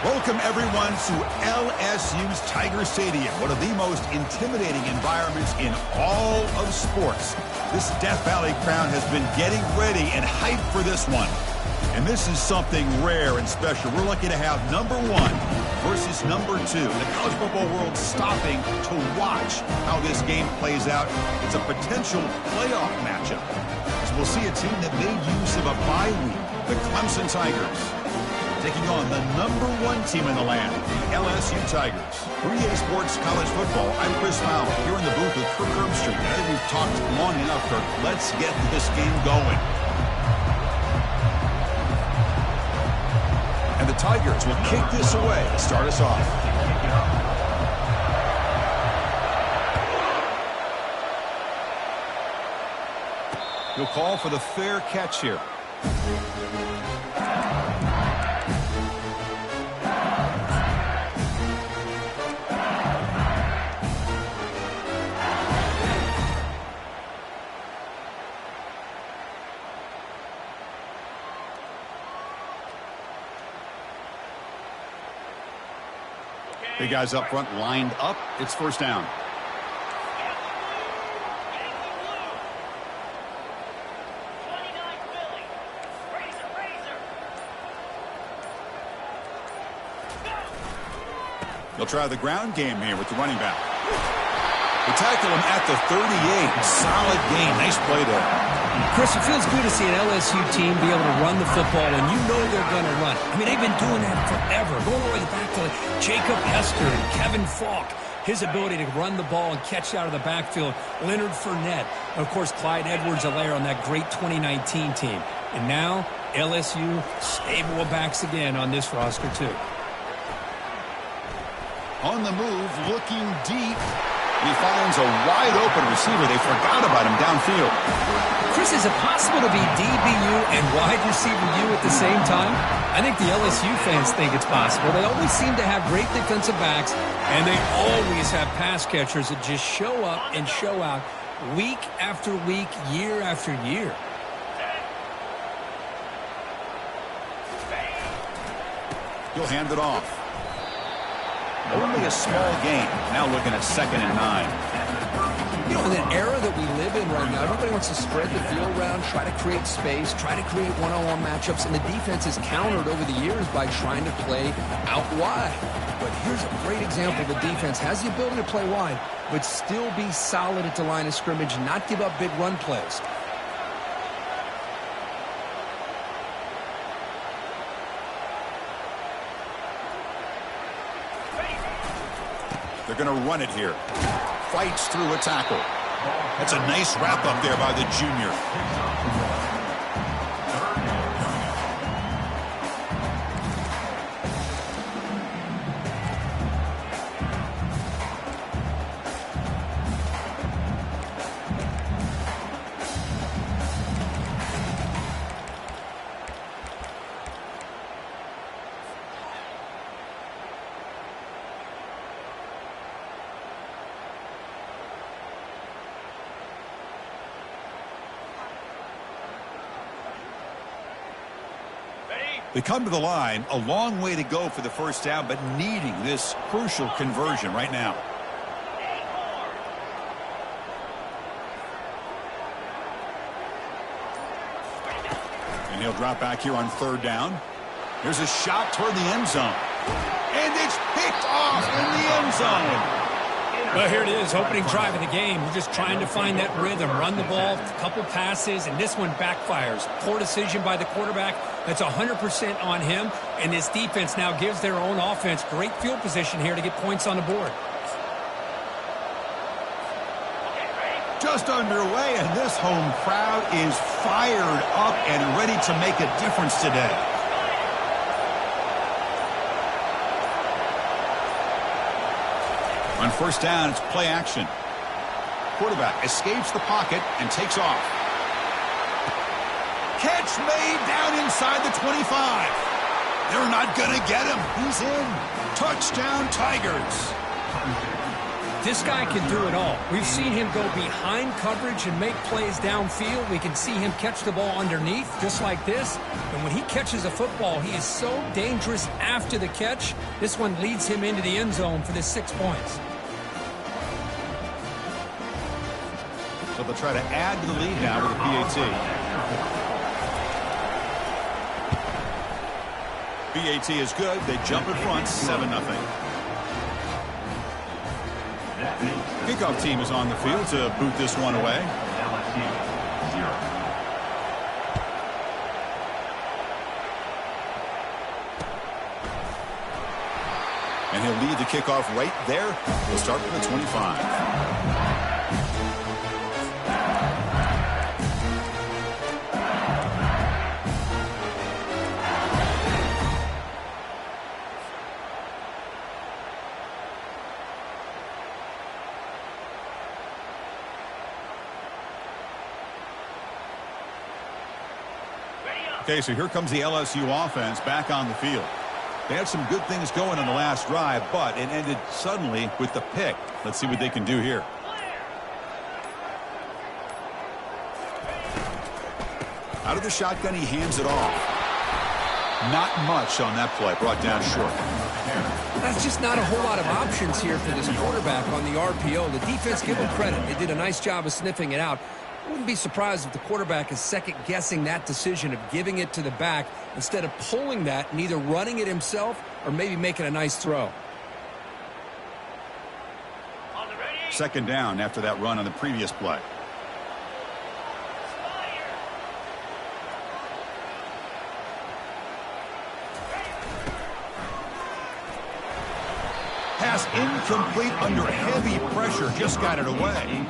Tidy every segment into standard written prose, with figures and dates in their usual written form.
Welcome, everyone, to LSU's Tiger Stadium, one of the most intimidating environments in all of sports. This Death Valley crowd has been getting ready and hyped for this one. And this is something rare and special. We're lucky to have number 1 versus number 2. The college football world stopping to watch how this game plays out. It's a potential playoff matchup, as we'll see a team that made use of a bye week, the Clemson Tigers, taking on the number 1 team in the land, the LSU Tigers. For EA Sports College Football, I'm Chris Fowler, here in the booth with Kirk Herbstreit. I think we've talked long enough, Kirk. Let's get this game going. And the Tigers will kick this away to start us off. He'll call for the fair catch here. Big guys up front lined up. It's first down. They'll try the ground game here with the running back. They tackle him at the 38. Solid gain. Nice play there. Chris, it feels good to see an LSU team be able to run the football, and you know they're going to run. I mean, they've been doing that forever, going all the way back to Jacob Hester and Kevin Falk. His ability to run the ball and catch out of the backfield. Leonard Fournette. Of course, Clyde Edwards-Helaire on that great 2019 team. And now, LSU stable of backs again on this roster, too. On the move, looking deep. He finds a wide-open receiver. They forgot about him downfield. Chris, is it possible to be DBU and wide receiver U at the same time? I think the LSU fans think it's possible. They always seem to have great defensive backs, and they always have pass catchers that just show up and show out week after week, year after year. He'll hand it off. Only a small gain. Now looking at 2nd and 9. You know, in an era that we live in right now, everybody wants to spread the field around, try to create space, try to create one-on-one matchups, and the defense is countered over the years by trying to play out wide. But here's a great example. The defense has the ability to play wide, but still be solid at the line of scrimmage, not give up big run plays. They're going to run it here. Fights through a tackle. That's a nice wrap up there by the junior. They come to the line, a long way to go for the first down, but needing this crucial conversion right now. And he'll drop back here on 3rd down. Here's a shot toward the end zone. And it's picked off in the end zone. Well, here it is, opening drive of the game. We're just trying to find that rhythm, run the ball, a couple passes, and this one backfires. Poor decision by the quarterback. That's 100% on him, and this defense now gives their own offense great field position here to get points on the board. Just underway, and this home crowd is fired up and ready to make a difference today. On first down, it's play action. Quarterback escapes the pocket and takes off. Catch made down inside the 25. They're not going to get him. He's in. Touchdown, Tigers. This guy can do it all. We've seen him go behind coverage and make plays downfield. We can see him catch the ball underneath, just like this. And when he catches a football, he is so dangerous after the catch. This one leads him into the end zone for the 6 points. So they'll try to add to the lead now with a PAT. PAT is good. They jump in front, 7-0. Kickoff team is on the field to boot this one away. And he'll lead the kickoff right there. We'll start with the 25. Okay, so here comes the LSU offense back on the field. They had some good things going on the last drive, but it ended suddenly with the pick. Let's see what they can do here. Out of the shotgun, he hands it off. Not much on that play, brought down short. That's just not a whole lot of options here for this quarterback on the RPO. The defense, give them credit. They did a nice job of sniffing it out. I wouldn't be surprised if the quarterback is second-guessing that decision of giving it to the back instead of pulling that and either running it himself or maybe making a nice throw. Second down after that run on the previous play. Pass incomplete under heavy pressure. Just got it away.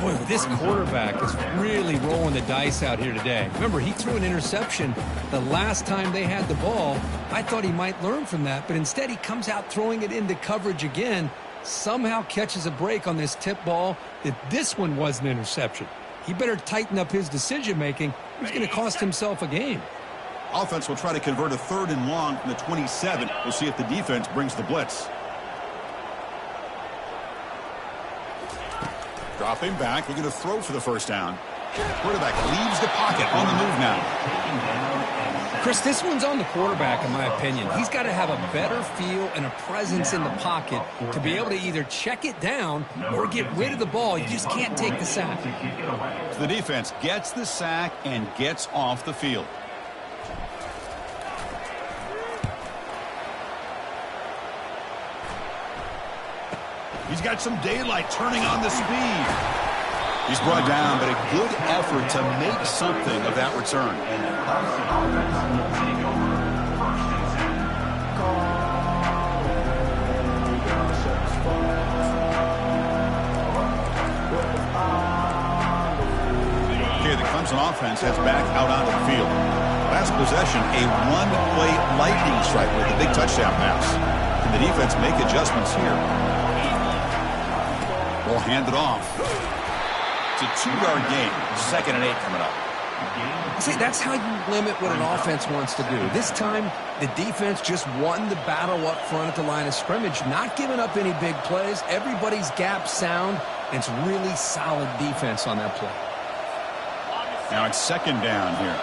Boy, this quarterback is really rolling the dice out here today. Remember, he threw an interception the last time they had the ball. I thought he might learn from that, but instead he comes out throwing it into coverage again, somehow catches a break on this tip ball that this one was an interception. He better tighten up his decision-making. He's going to cost himself a game. Offense will try to convert a 3rd and long from the 27. We'll see if the defense brings the blitz. Dropping back, we're going to throw for the first down. Quarterback leaves the pocket on the move now. Chris, this one's on the quarterback, in my opinion. He's got to have a better feel and a presence in the pocket to be able to either check it down or get rid of the ball. You just can't take the sack. So the defense gets the sack and gets off the field. He's got some daylight turning on the speed. He's brought down, but a good effort to make something of that return. Okay, the Clemson offense heads back out onto the field. Last possession, a one-play lightning strike with a big touchdown pass. Can the defense make adjustments here? Will hand it off. It's a 2-yard gain. 2nd and 8 coming up. See, that's how you limit what an offense wants to do. This time, the defense just won the battle up front at the line of scrimmage, not giving up any big plays. Everybody's gap sound, and it's really solid defense on that play. Now it's 2nd down here.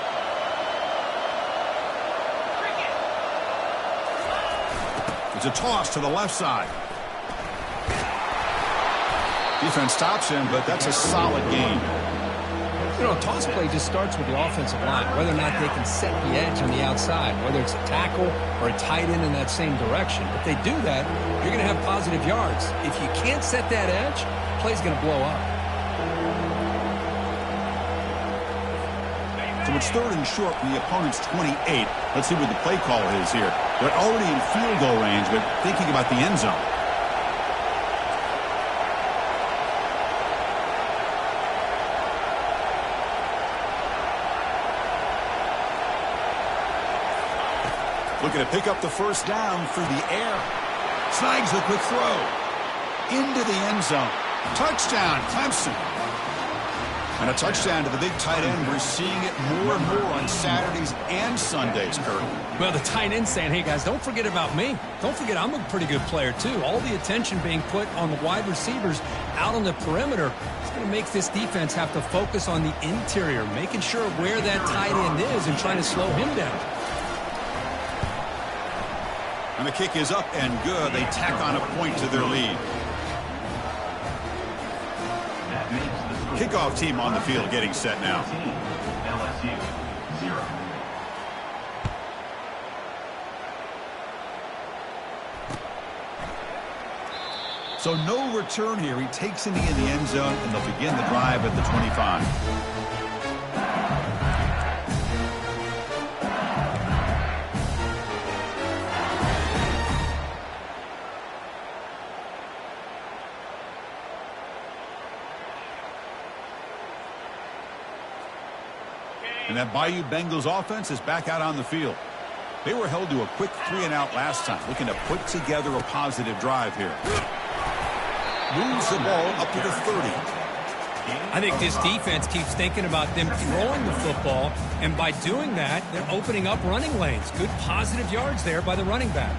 It's a toss to the left side. Defense stops him, but that's a solid gain. You know, a toss play just starts with the offensive line, whether or not they can set the edge on the outside, whether it's a tackle or a tight end in that same direction. If they do that, you're going to have positive yards. If you can't set that edge, the play's going to blow up. So it's 3rd and short from the opponent's 28. Let's see what the play call is here. They're already in field goal range, but thinking about the end zone. Looking to pick up the first down through the air. Snags the quick throw. Into the end zone. Touchdown, Clemson. And a touchdown to the big tight end. We're seeing it more and more on Saturdays and Sundays, Kurt. Well, the tight end saying, hey, guys, don't forget about me. Don't forget I'm a pretty good player, too. All the attention being put on the wide receivers out on the perimeter. It's going to make this defense have to focus on the interior, making sure where that tight end is and trying to slow him down. And the kick is up and good. They tack on a point to their lead. Kickoff team on the field getting set now. LSU 0. So no return here. He takes it in the end zone, and they'll begin the drive at the 25. And that Bayou Bengals offense is back out on the field. They were held to a quick 3-and-out last time, looking to put together a positive drive here. Moves the ball up to the 30. I think this defense keeps thinking about them throwing the football, and by doing that, they're opening up running lanes. Good positive yards there by the running back.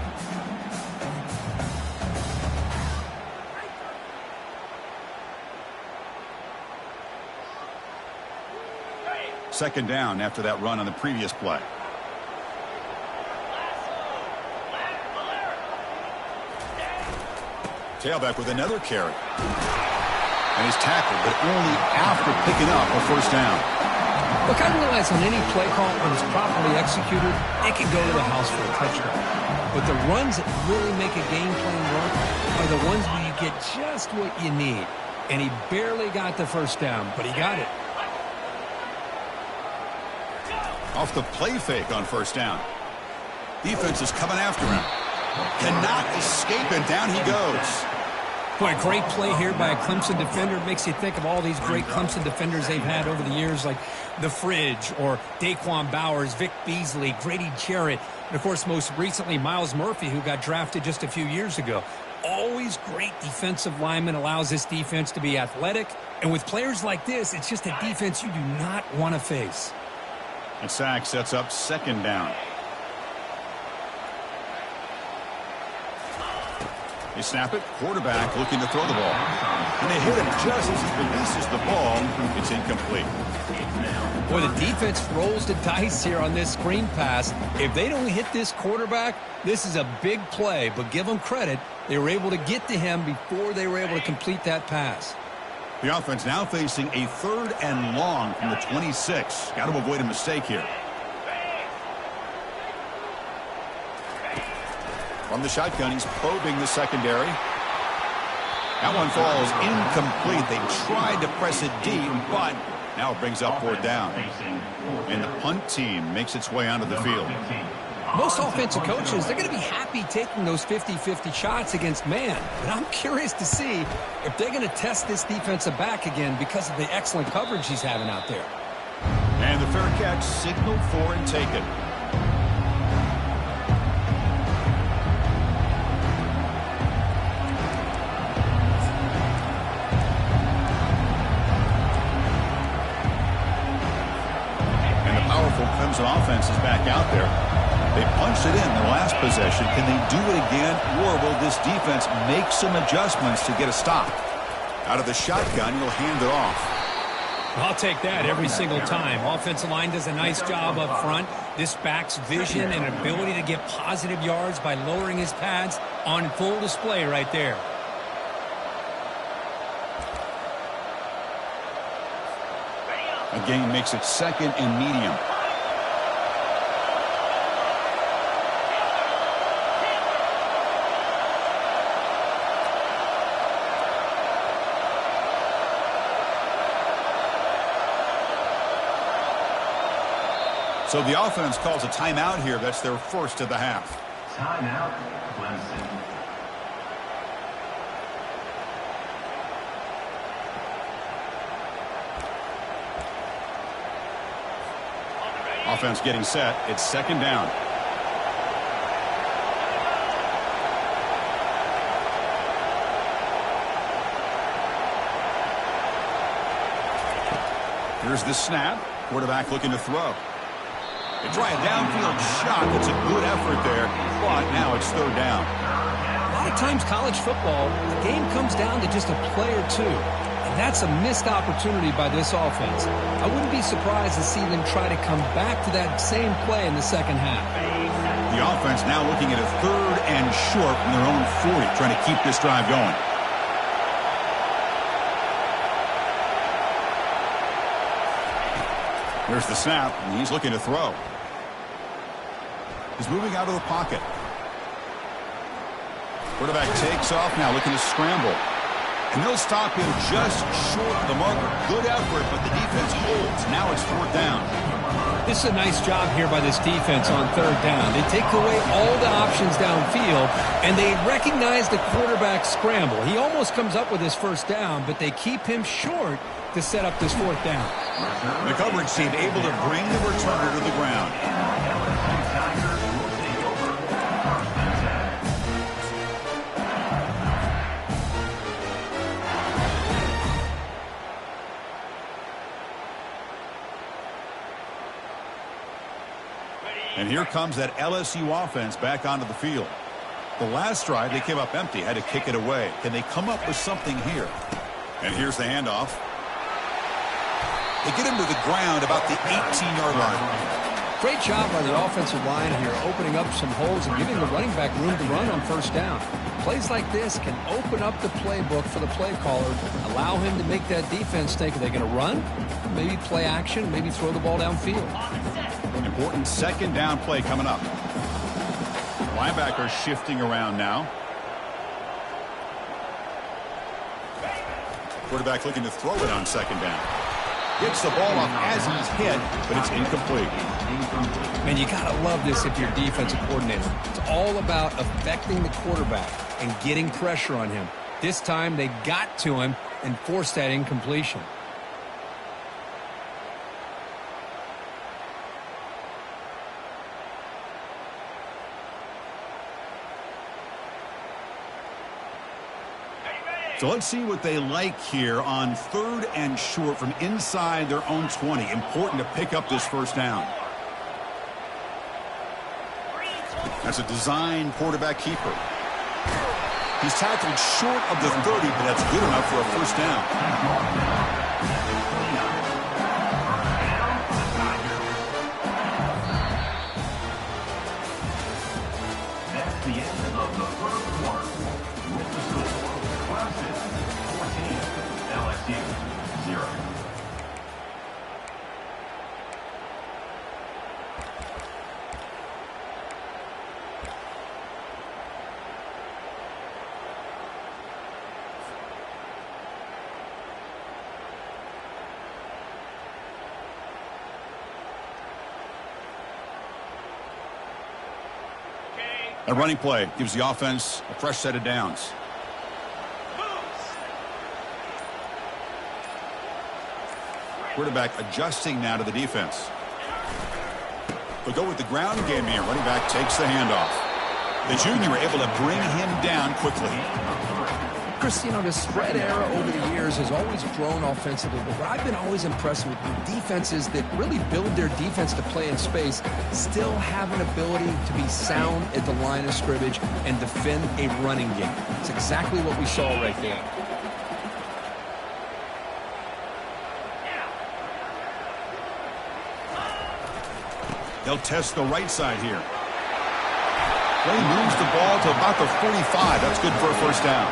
Second down after that run on the previous play. Tailback with another carry. And he's tackled, but only after picking up a first down. Look, I realize on any play call, when it's properly executed, it can go to the house for a touchdown. But the runs that really make a game plan work are the ones where you get just what you need. And he barely got the first down, but he got it. Off the play fake on first down. Defense is coming after him. Cannot escape, and down he goes. Boy, a great play here by a Clemson defender. It makes you think of all these great Clemson defenders they've had over the years, like The Fridge or Daquan Bowers, Vic Beasley, Grady Jarrett, and, of course, most recently, Myles Murphy, who got drafted just a few years ago. Always great defensive lineman, allows this defense to be athletic. And with players like this, it's just a defense you do not want to face. And sack sets up second down. They snap it. Quarterback looking to throw the ball. And they hit him just as he releases the ball. It's incomplete. Boy, the defense rolls the dice here on this screen pass. If they don't hit this quarterback, this is a big play. But give them credit. They were able to get to him before they were able to complete that pass. The offense now facing a 3rd and long from the 26. Got to avoid a mistake here. From the shotgun, he's probing the secondary. That one falls incomplete. They tried to press it deep, but now it brings up 4th down. And the punt team makes its way onto the field. Most offensive coaches, they're going to be happy taking those 50-50 shots against man. But I'm curious to see if they're going to test this defensive back again because of the excellent coverage he's having out there. And the fair catch signaled for and taken. And the powerful Clemson offense is back out there. They punched it in their last possession. Can they do it again, or will this defense make some adjustments to get a stop? Out of the shotgun, he'll hand it off. I'll take that every single time. Offensive line does a nice job up front. This back's vision and ability to get positive yards by lowering his pads on full display right there. A gain makes it 2nd and medium. So the offense calls a timeout here. That's their first of the half. Timeout, Clemson. Offense getting set. It's 2nd down. Here's the snap. Quarterback looking to throw. They try a downfield shot. That's a good effort there, but now it's third down. A lot of times college football, the game comes down to just a play or two. And that's a missed opportunity by this offense. I wouldn't be surprised to see them try to come back to that same play in the second half. The offense now looking at a third and short from their own 40, trying to keep this drive going. There's the snap, and he's looking to throw. He's moving out of the pocket. Quarterback takes off now, looking to scramble. And they'll stop him just short of the marker. Good effort, but the defense holds. Now it's fourth down. This is a nice job here by this defense on third down. They take away all the options downfield, and they recognize the quarterback scramble. He almost comes up with his first down, but they keep him short to set up this fourth down. The coverage team able to bring the returner to the ground. And here comes that LSU offense back onto the field. The last drive, they came up empty, had to kick it away. Can they come up with something here? And here's the handoff. They get him to the ground about the 18-yard line. Great job by the offensive line here, opening up some holes and giving the running back room to run on first down. Plays like this can open up the playbook for the play caller, allow him to make that defense think, are they going to run? Maybe play action, maybe throw the ball downfield. Important second down play coming up. Linebacker shifting around now. Quarterback looking to throw it on second down. Gets the ball off as he's hit, but it's incomplete. Man, you got to love this if you're a defensive coordinator. It's all about affecting the quarterback and getting pressure on him. This time they got to him and forced that incompletion. So let's see what they like here on third and short from inside their own 20. Important to pick up this first down. That's a design quarterback keeper. He's tackled short of the 30, but that's good enough for a first down. That's the end of the first quarter. With the score, Clemson 14, LSU 0. A running play gives the offense a fresh set of downs. Quarterback adjusting now to the defense. They'll go with the ground game here. Running back takes the handoff. The junior able to bring him down quickly. Chris, you know, the spread era over the years has always grown offensively, but what I've been always impressed with defenses that really build their defense to play in space still have an ability to be sound at the line of scrimmage and defend a running game. It's exactly what we saw right there. They'll test the right side here. They moves the ball to about the 45. That's good for a first down.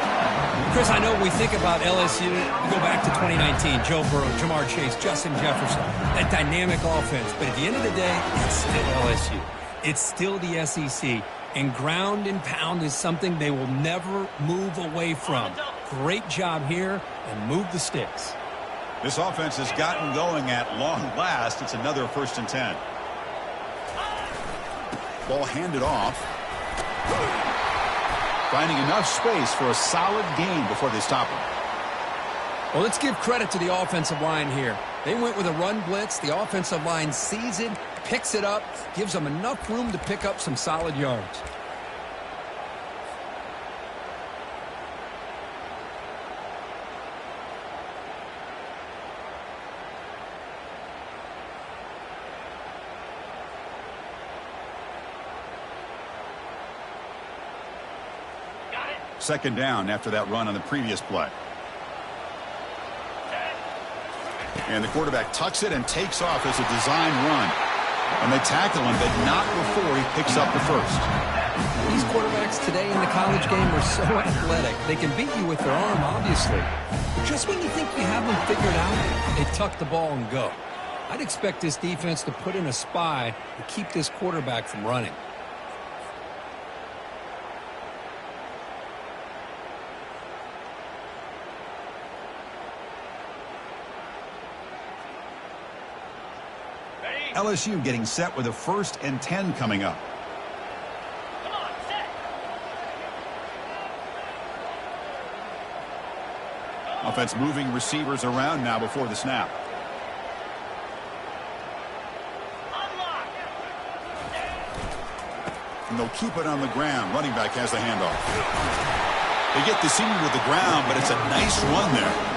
Chris, I know we think about LSU, we go back to 2019, Joe Burrow, Jamar Chase, Justin Jefferson, that dynamic offense. But at the end of the day, it's still LSU. It's still the SEC. And ground and pound is something they will never move away from. Great job here, and move the sticks. This offense has gotten going at long last. It's another 1st and 10. Ball handed off. Finding enough space for a solid gain before they stop him. Well, let's give credit to the offensive line here. They went with a run blitz. The offensive line sees it, picks it up, gives them enough room to pick up some solid yards. second down after that run on the previous play. And the quarterback tucks it and takes off as a design run. And they tackle him, but not before he picks up the first. These quarterbacks today in the college game are so athletic. They can beat you with their arm, obviously. But just when you think you have them figured out, they tuck the ball and go. I'd expect this defense to put in a spy to keep this quarterback from running. LSU getting set with a 1st and 10 coming up. Come on, set. Offense moving receivers around now before the snap. Unlock. And they'll keep it on the ground. Running back has the handoff. They get the senior to the ground, but it's a nice run there.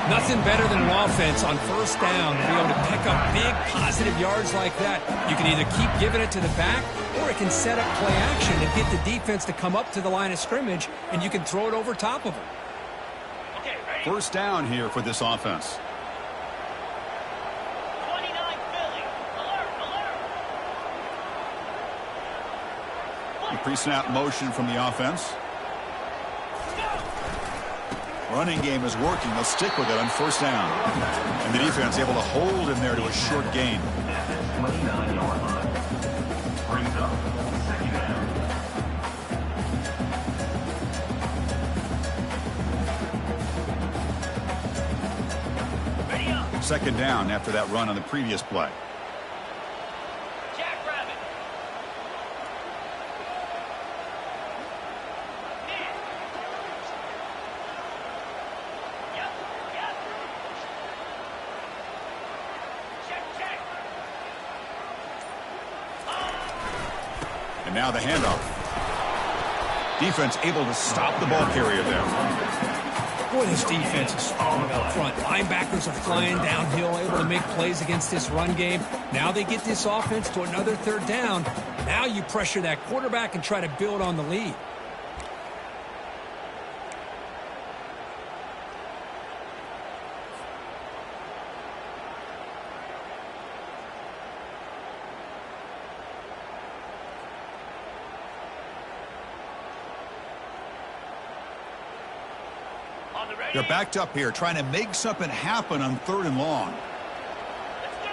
Nothing better than an offense on 1st down to be able to pick up big positive yards like that. You can either keep giving it to the back, or it can set up play action and get the defense to come up to the line of scrimmage, and you can throw it over top of them. Okay, ready? 1st down here for this offense. 29 Philly. Alert, alert. The pre-snap motion from the offense. Running game is working. They'll stick with it on 1st down. And the defense able to hold him there to a short gain. At the 29-yard line. Brings up 2nd down. Ready up. 2nd down after that run on the previous play. Jackrabbit. Man. Yep, yep. Check, check. And now the handoff. Defense able to stop the ball carrier there. Boy, this defense is strong up front. Linebackers are flying downhill, able to make plays against this run game. Now they get this offense to another 3rd down. Now you pressure that quarterback and try to build on the lead. On the ready. They're backed up here, trying to make something happen on 3rd and long. Let's go.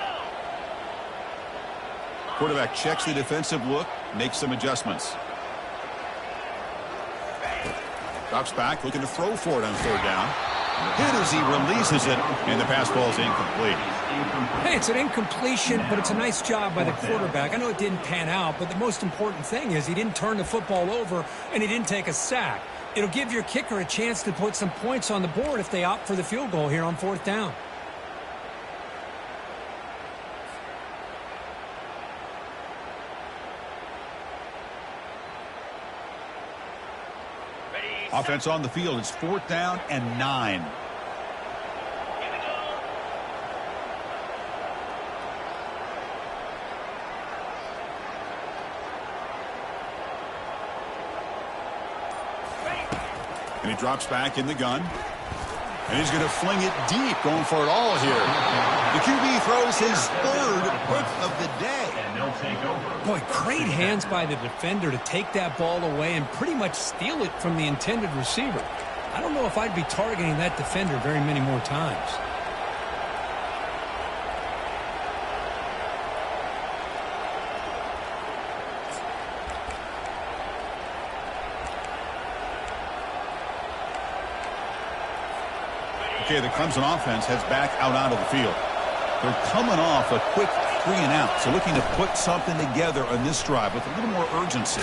Quarterback checks the defensive look, makes some adjustments. Drops back, looking to throw for it on 3rd down. Hit as he releases it, and the pass ball is incomplete. Hey, it's an incompletion, but it's a nice job by the quarterback. I know it didn't pan out, but the most important thing is he didn't turn the football over, and he didn't take a sack. It'll give your kicker a chance to put some points on the board if they opt for the field goal here on 4th down. Ready. Offense on the field. It's 4th down and 9. Here we go. And he drops back in the gun. And he's going to fling it deep, going for it all here. The QB throws his 3rd pick of the day. And they'll take over. Boy, great hands by the defender to take that ball away and pretty much steal it from the intended receiver. I don't know if I'd be targeting that defender very many more times. Okay, the Clemson offense heads back out onto the field. They're coming off a quick 3 and out, so looking to put something together on this drive with a little more urgency.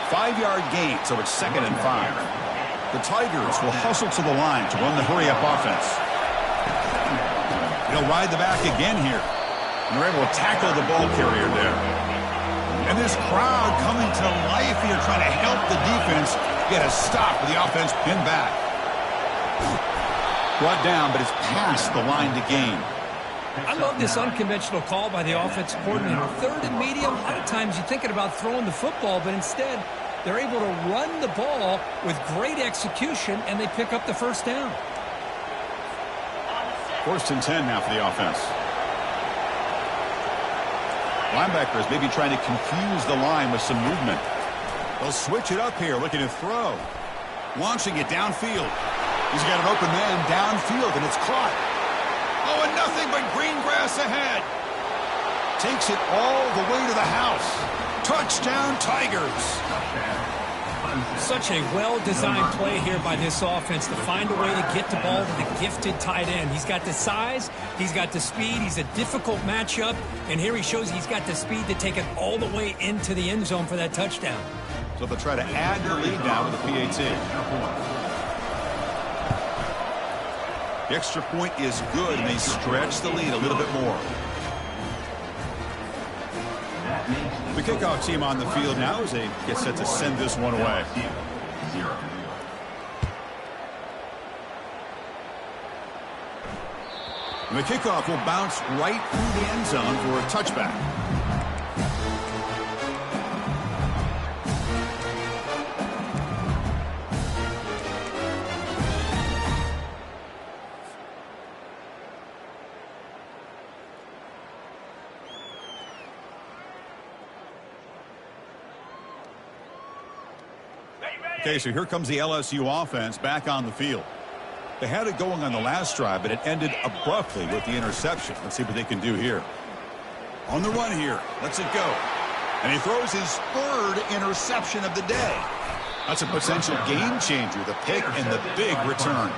5-yard gain, so it's 2nd and 5. The Tigers will hustle to the line to run the hurry-up offense. They'll ride the back again here. And they're able to tackle the ball carrier there. And this crowd coming to life here, trying to help the defense get a stop with the offense pinned back. Brought down, but it's past the line to gain. I love this unconventional call by the offensive coordinator. 3rd and medium, a lot of times you're thinking about throwing the football, but instead They're able to run the ball with great execution, and they pick up the first down. 1st and 10 now for the offense. Linebackers maybe trying to confuse the line with some movement. They'll switch it up here, looking to throw. Launching it downfield. He's got an open man downfield, and it's caught. Oh, and nothing but green grass ahead. Takes it all the way to the house. Touchdown, Tigers. Such a well-designed play here by this offense to find a way to get the ball to the gifted tight end. He's got the size, he's got the speed, he's a difficult matchup, and here he shows he's got the speed to take it all the way into the end zone for that touchdown. So they'll try to add their lead now with a PAT. The extra point is good, and they stretch the lead a little bit more. The kickoff team on the field now as they get set to send this one away. And the kickoff will bounce right through the end zone for a touchback. Okay, so here comes the LSU offense back on the field. They had it going on the last drive, but it ended abruptly with the interception. Let's see what they can do here. On the run here. Lets it go. And he throws his 3rd interception of the day. That's a potential game changer, the pick and the big return.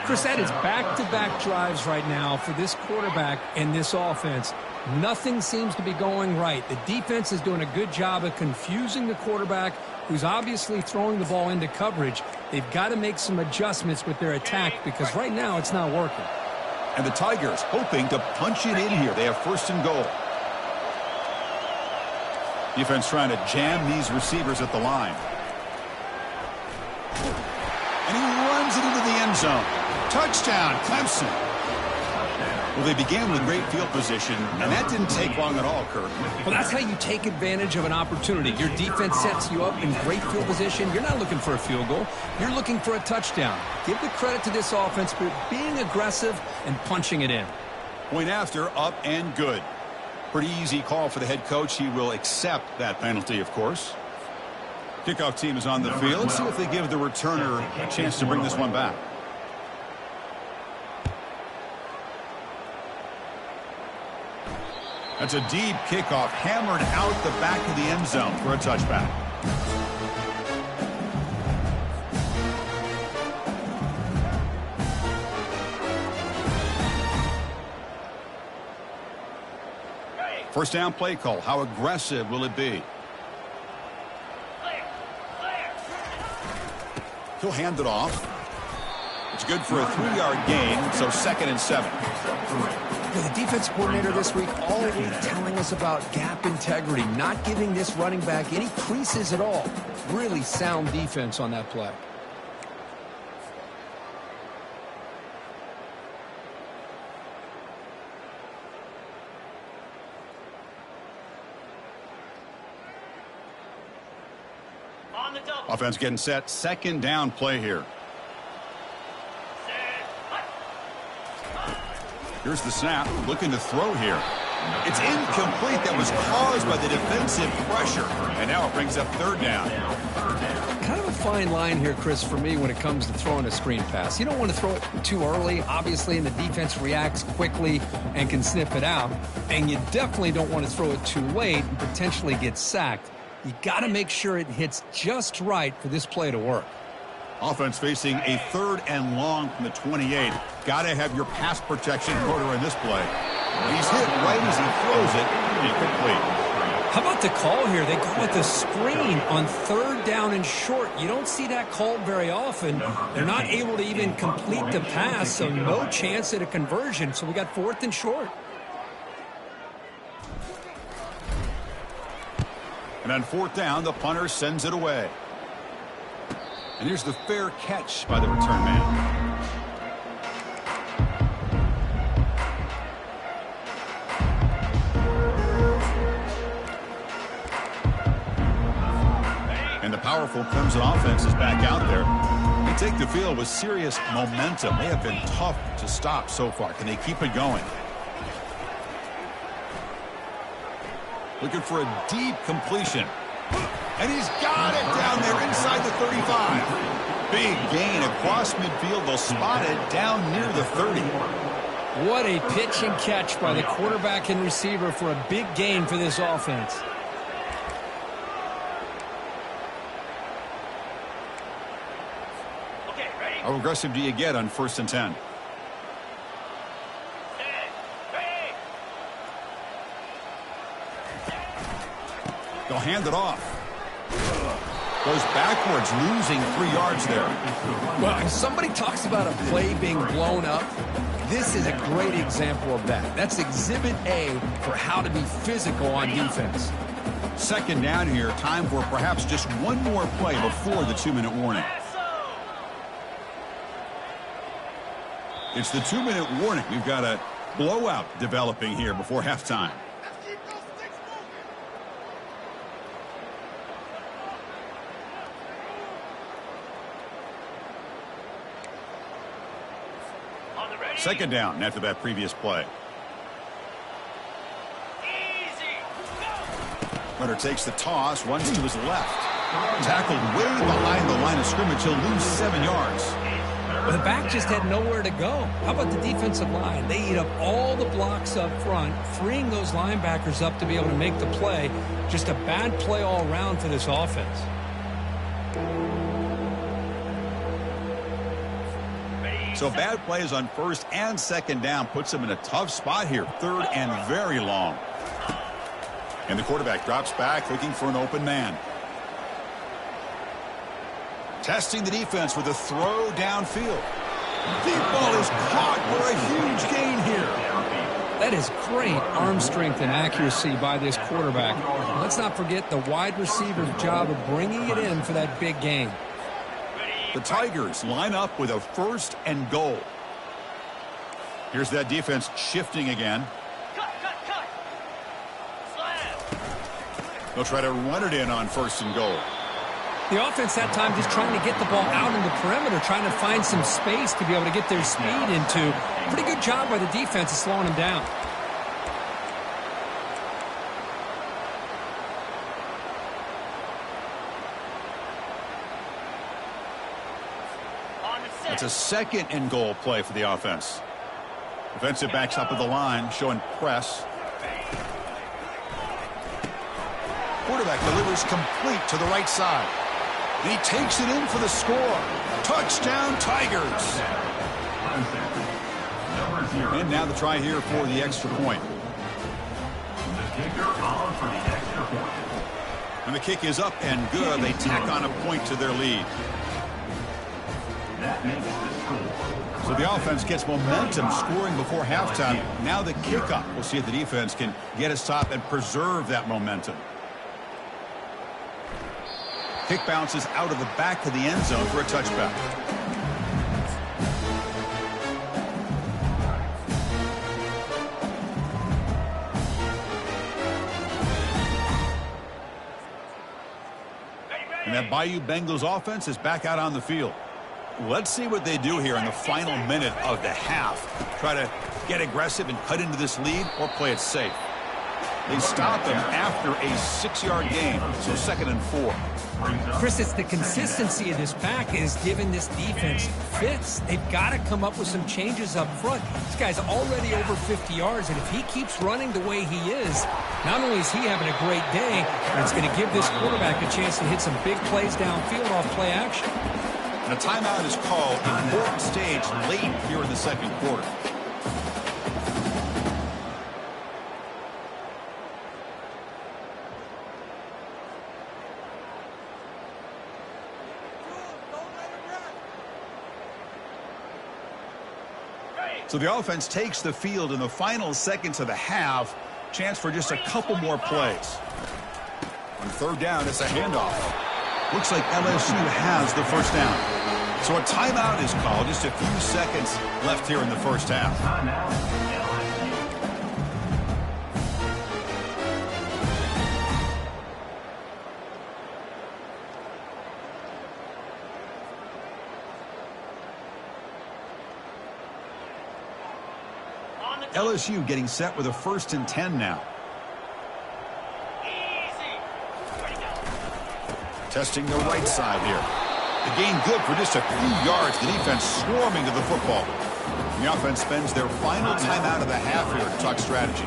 Chris, that is back-to-back drives right now for this quarterback and this offense. Nothing seems to be going right. The defense is doing a good job of confusing the quarterback, who's obviously throwing the ball into coverage. They've got to make some adjustments with their attack because right now it's not working. And the Tigers hoping to punch it in here. They have 1st and goal. Defense trying to jam these receivers at the line. And he runs it into the end zone. Touchdown, Clemson. Well, they began with great field position, and that didn't take long at all, Kirk. Well, that's how you take advantage of an opportunity. Your defense sets you up in great field position. You're not looking for a field goal. You're looking for a touchdown. Give the credit to this offense for being aggressive and punching it in. Point after, up and good. Pretty easy call for the head coach. He will accept that penalty, of course. Kickoff team is on the field. Let's see if they give the returner a chance to bring this one back. That's a deep kickoff, hammered out the back of the end zone for a touchback. First down play call. How aggressive will it be? He'll hand it off. It's good for a 3-yard gain, so 2nd and 7. The defense coordinator this week already telling us about gap integrity, not giving this running back any creases at all. Really sound defense on that play. On the double. Offense getting set. 2nd down play here. Here's the snap, looking to throw here. It's incomplete. That was caused by the defensive pressure. And now it brings up 3rd down. Kind of a fine line here, Chris, for me when it comes to throwing a screen pass. You don't want to throw it too early, obviously, and the defense reacts quickly and can sniff it out. And you definitely don't want to throw it too late and potentially get sacked. You got to make sure it hits just right for this play to work. Offense facing a 3rd and long from the 28. Got to have your pass protection in order in this play. He's hit right as he throws it. Incomplete. How about the call here? They call it the screen on 3rd down and short. You don't see that called very often. They're not able to even complete the pass, so no chance at a conversion. So we got 4th and short. And on 4th down, the punter sends it away. And here's the fair catch by the return man. And the power powerful Clemson offense is back out there. They take the field with serious momentum. They have been tough to stop so far. Can they keep it going? Looking for a deep completion. And he's got it down there inside the 35. Big gain across midfield. They'll spot it down near the 30. What a pitch and catch by the quarterback and receiver for a big gain for this offense. Okay, ready? How aggressive do you get on 1st and 10? They'll hand it off. Goes backwards, losing 3 yards there. Well, if somebody talks about a play being blown up, this is a great example of that. That's exhibit A for how to be physical on defense. 2nd down here. Time for perhaps just one more play before the 2-minute warning. It's the 2-minute warning. We've got a blowout developing here before halftime. On the ready? 2nd down after that previous play. Easy. Go. Runner takes the toss, runs to his left. Tackled way behind the line of scrimmage. He'll lose 7 yards. The back just had nowhere to go. How about the defensive line? They eat up all the blocks up front, freeing those linebackers up to be able to make the play. Just a bad play all around for this offense. So bad plays on 1st and 2nd down puts him in a tough spot here. 3rd and very long. And the quarterback drops back looking for an open man. Testing the defense with a throw downfield. Deep ball is caught for a huge gain here. That is great arm strength and accuracy by this quarterback. Let's not forget the wide receiver's job of bringing it in for that big gain. The Tigers line up with a 1st and goal. Here's that defense shifting again. Cut. Slam. They'll try to run it in on 1st and goal. The offense that time just trying to get the ball out in the perimeter, trying to find some space to be able to get their speed into. Pretty good job by the defense of slowing them down. On the set. It's a 2nd and goal play for the offense. Defensive backs up at the line, showing press. Quarterback delivers complete to the right side. And he takes it in for the score. Touchdown, Tigers. And now the try here for the extra point. The kicker on for the extra point. And the kick is up and good. They tack on a point to their lead. That makes the score. So the offense gets momentum scoring before halftime. Now the kickoff. We'll see if the defense can get a stop and preserve that momentum. Kick bounces out of the back of the end zone for a touchback. And that Bayou Bengals offense is back out on the field. Let's see what they do here in the final minute of the half. Try to get aggressive and cut into this lead or play it safe. They stop them after a 6-yard gain, so 2nd and 4. Chris, it's the consistency of this pack is giving this defense fits. They've got to come up with some changes up front. This guy's already over 50 yards, and if he keeps running the way he is, not only is he having a great day, but it's going to give this quarterback a chance to hit some big plays downfield off play action. And a timeout is called. Important stage late here in the 2nd quarter. So the offense takes the field in the final seconds of the half. Chance for just a couple more plays. On 3rd down, it's a handoff. Looks like LSU has the 1st down. So a timeout is called. Just a few seconds left here in the 1st half. Timeout, LSU. LSU getting set with a 1st and 10 now. Easy. Ready, go. Testing the right side here. The gain good for just a few yards. The defense swarming to the football. The offense spends their final timeout of the half here to talk strategy.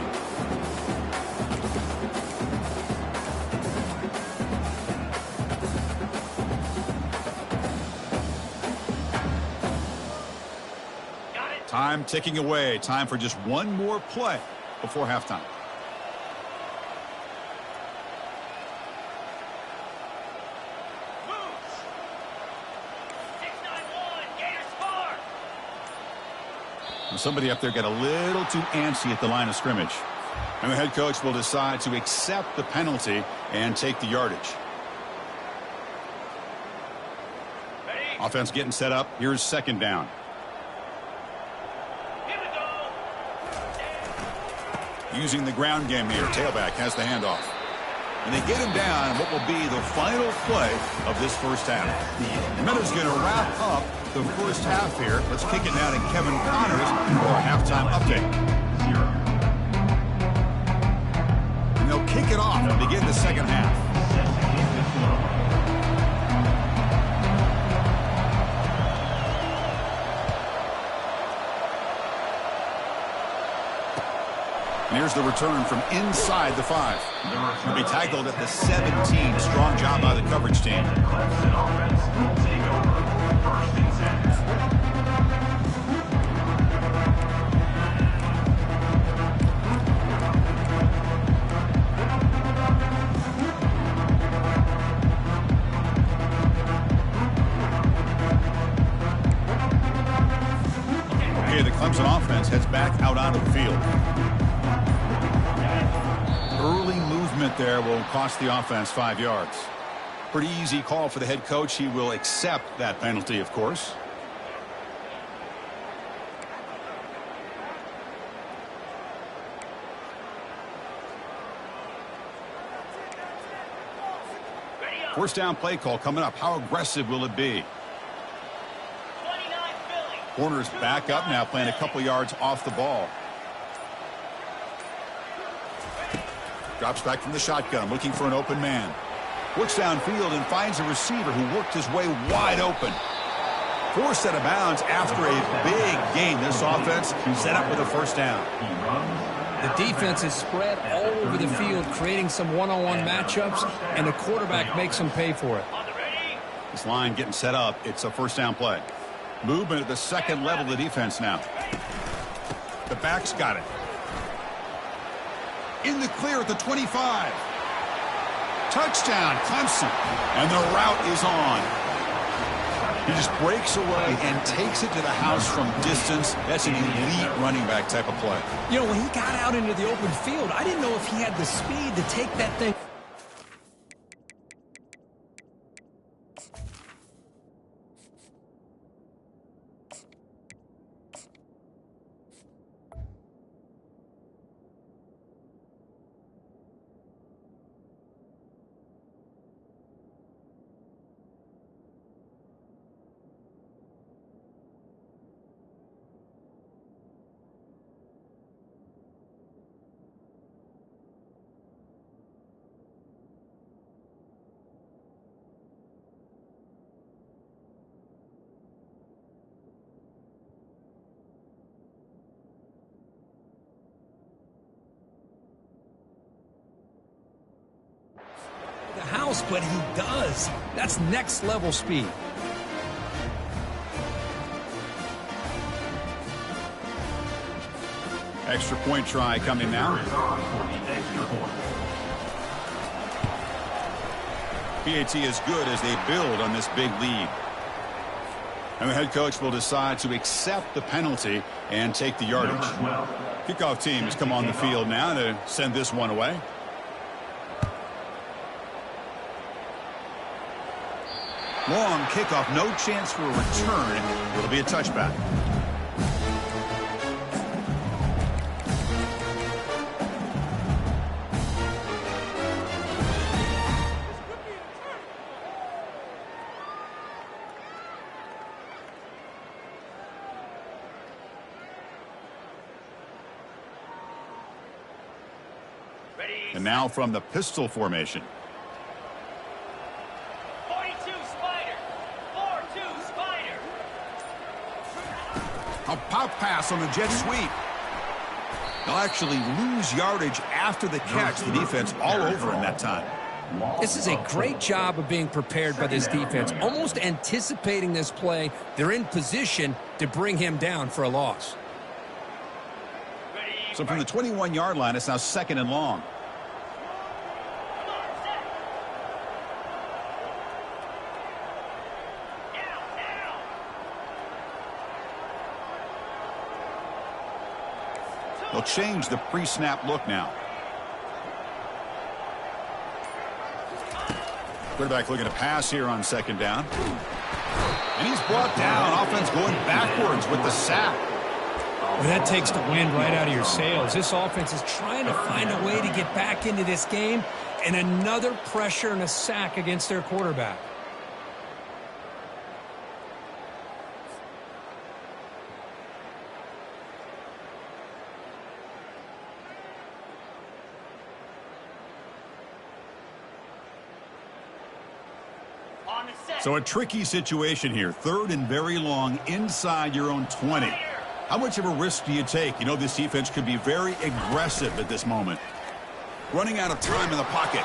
Got it. Time ticking away. Time for just one more play before halftime. Moves. 6-9-1. Gators score. Somebody up there got a little too antsy at the line of scrimmage. And the head coach will decide to accept the penalty and take the yardage. Ready. Offense getting set up. Here's 2nd down. Here we go. Using the ground game here. Tailback has the handoff. And they get him down what will be the final play of this first half. The Meadows going to wrap up the first half here. Let's kick it down to Kevin Connors for a halftime update. And they'll kick it off and begin the second half. And here's the return from inside the 5. He'll be tackled at the 17. Strong job by the coverage team. Clemson offense will take over 1st and 10. Okay, the Clemson offense heads back out onto the field. Early movement there will cost the offense 5 yards. Pretty easy call for the head coach. He will accept that penalty, of course. Ready up. 1st down play call coming up. How aggressive will it be? 29 Philly. Corners back up now, playing a couple yards off the ball. Drops back from the shotgun, looking for an open man. Works downfield and finds a receiver who worked his way wide open. Forced out of bounds after a big gain. This offense set up with a 1st down. The defense is spread all over the field, creating some one-on-one matchups, and the quarterback makes them pay for it. On the ready. This line getting set up. It's a 1st down play. Movement at the 2nd level of the defense now. The back's got it. In the clear at the 25. Touchdown, Clemson. And the route is on. He just breaks away and takes it to the house from distance. That's an elite running back type of play. You know, when he got out into the open field, I didn't know if he had the speed to take that thing. The house, but he does. That's next level speed. Extra point try coming now. PAT is good as they build on this big lead. And the head coach will decide to accept the penalty and take the yardage. Kickoff team has come on the field now to send this one away. Long kickoff, no chance for a return. It'll be a touchback. Ready. And now from the pistol formation. 42 spider. 4-2 spider. A pop pass on the jet sweep. They'll actually lose yardage after the catch. The defense all over him that time. This is a great job of being prepared by this defense, almost anticipating this play. They're in position to bring him down for a loss. Ready. So from the 21-yard line, it's now 2nd and long. Come on, set. Now. They'll change the pre-snap look now. Quarterback looking to pass here on 2nd down. And he's brought down. Offense going backwards with the sack. Well, that takes the wind right out of your sails. This offense is trying to find a way to get back into this game, and another pressure and a sack against their quarterback. On the set. So a tricky situation here. 3rd and very long inside your own 20. How much of a risk do you take? You know this defense could be very aggressive at this moment. Running out of time in the pocket.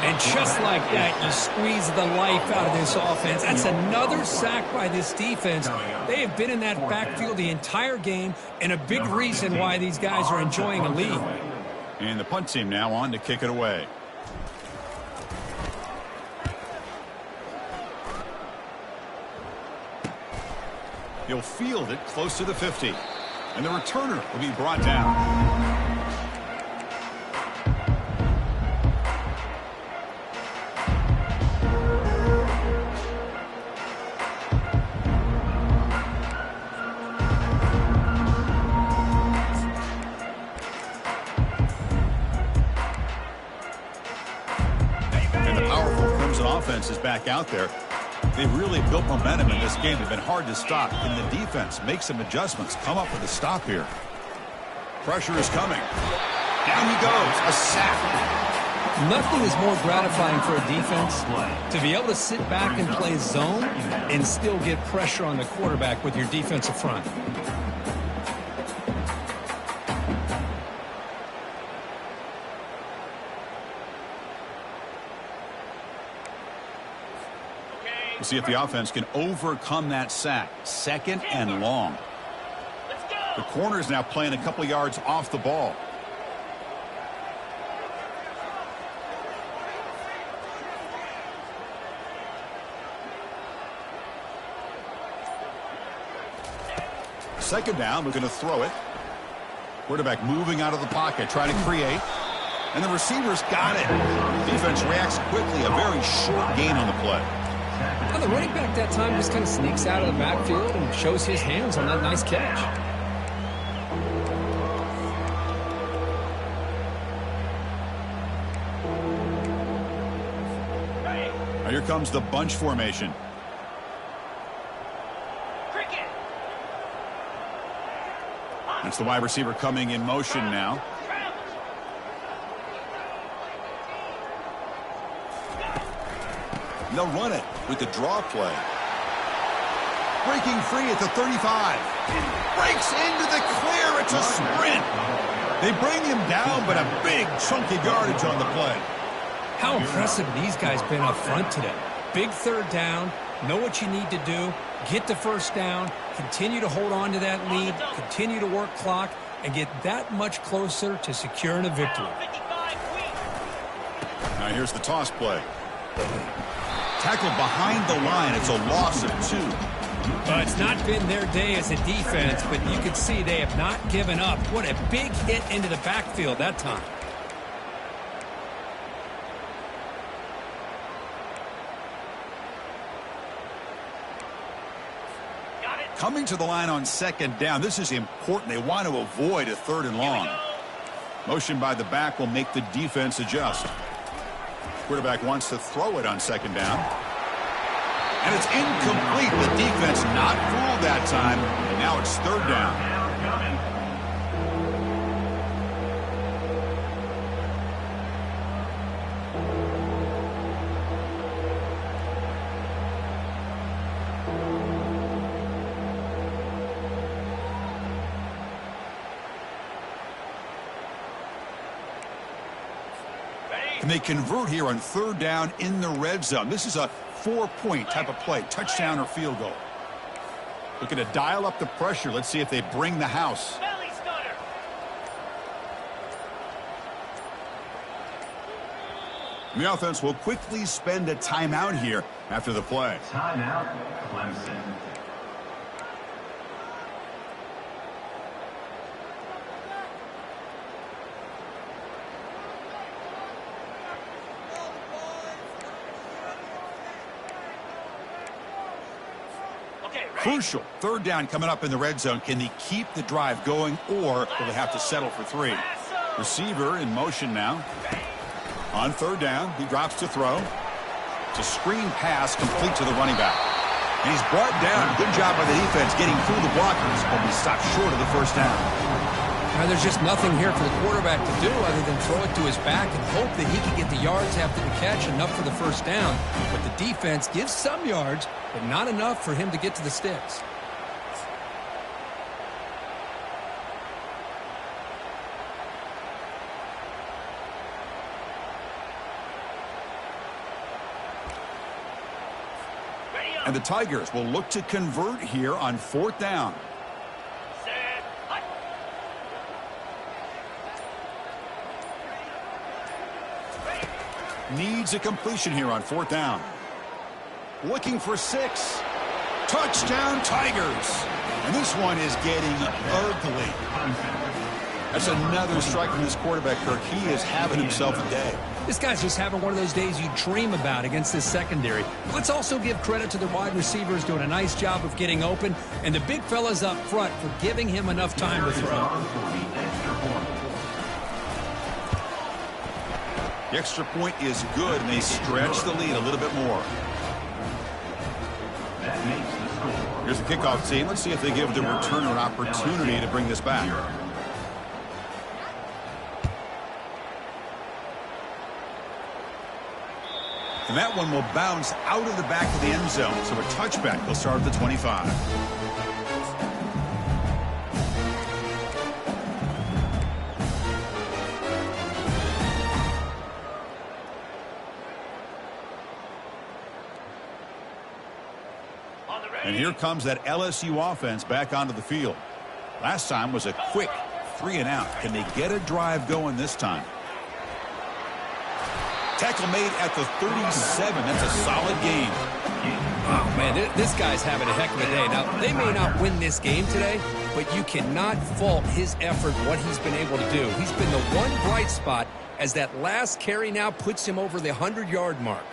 And just like that, you squeeze the life out of this offense. That's another sack by this defense. They have been in that backfield the entire game, and a big reason why these guys are enjoying a lead. And the punt team now on to kick it away. He'll field it close to the 50. And the returner will be brought down. And the powerful Crimson offense is back out there. They've really built momentum in this game. They've been hard to stop. Can the defense make some adjustments? Come up with a stop here. Pressure is coming. Down he goes. A sack. Nothing is more gratifying for a defense to be able to sit back and play zone and still get pressure on the quarterback with your defensive front. We'll see if the offense can overcome that sack. 2nd and long. Let's go. The corner is now playing a couple yards off the ball. Second down, we're going to throw it. Quarterback moving out of the pocket, trying to create. And the receivers got it. Defense reacts quickly. A very short gain on the play. Well, the running back that time just kind of sneaks out of the backfield and shows his hands on that nice catch. Now here comes the bunch formation. Cricket. That's the wide receiver coming in motion now. They'll run it with the draw play. Breaking free at the 35. Breaks into the clear. It's a sprint. They bring him down, but a big chunk of yardage on the play. How impressive these guys been up front today. Big 3rd down. Know what you need to do. Get the 1st down. Continue to hold on to that lead. Continue to work clock and get that much closer to securing a victory. Now here's the toss play. Tackled behind the line. It's a loss of 2. Well, it's not been their day as a defense, but you can see they have not given up. What a big hit into the backfield that time. Coming to the line on 2nd down. This is important. They want to avoid a 3rd and long. Motion by the back will make the defense adjust. Quarterback wants to throw it on 2nd down. And it's incomplete. The defense not fooled that time. And now it's 3rd down. And they convert here on third down in the red zone. This is a 4-point type of play, touchdown or field goal. Looking to dial up the pressure. Let's see if they bring the house. Belly stunner. The offense will quickly spend a timeout here after the play. Timeout, Clemson. Okay, ready? Crucial. Third down coming up in the red zone. Can they keep the drive going, or will they have to settle for 3? Receiver in motion now. On third down, he drops to throw. It's a screen pass complete to the running back. And he's brought down. Good job by the defense getting through the blockers, but he stopped short of the first down. Now, there's just nothing here for the quarterback to do other than throw it to his back and hope that he can get the yards after the catch, enough for the first down. But the defense gives some yards, but not enough for him to get to the sticks. And the Tigers will look to convert here on fourth down. Set. Hut. Needs a completion here on fourth down. Looking for 6. Touchdown Tigers. And this one is getting ugly. That's another strike from this quarterback, Kirk. He is having himself a day. This guy's just having one of those days you dream about against this secondary. Let's also give credit to the wide receivers doing a nice job of getting open, and the big fellas up front for giving him enough time to throw. The extra point is good, and they stretch the lead a little bit more. That makes the score. Here's the kickoff team. Let's see if they give the returner an opportunity to bring this back. And that one will bounce out of the back of the end zone. So a touchback will start at the 25. And here comes that LSU offense back onto the field. Last time was a quick 3-and-out. Can they get a drive going this time? Tackle made at the 37. That's a solid game. Oh, man, this guy's having a heck of a day. Now, they may not win this game today, but you cannot fault his effort, what he's been able to do. He's been the one bright spot as that last carry now puts him over the 100-yard mark.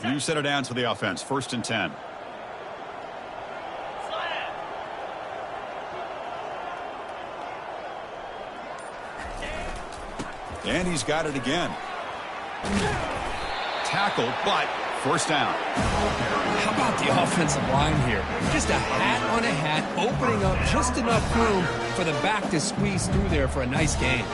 You set it down to the offense. 1st and 10. And he's got it again. Tackle, but first down. How about the offensive line here? Just a hat on a hat, opening up just enough room for the back to squeeze through there for a nice gain.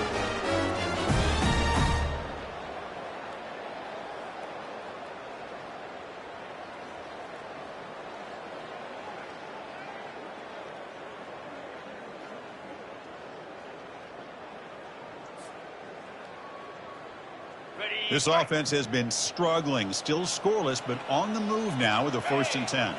This offense has been struggling, still scoreless, but on the move now with a 1st and 10.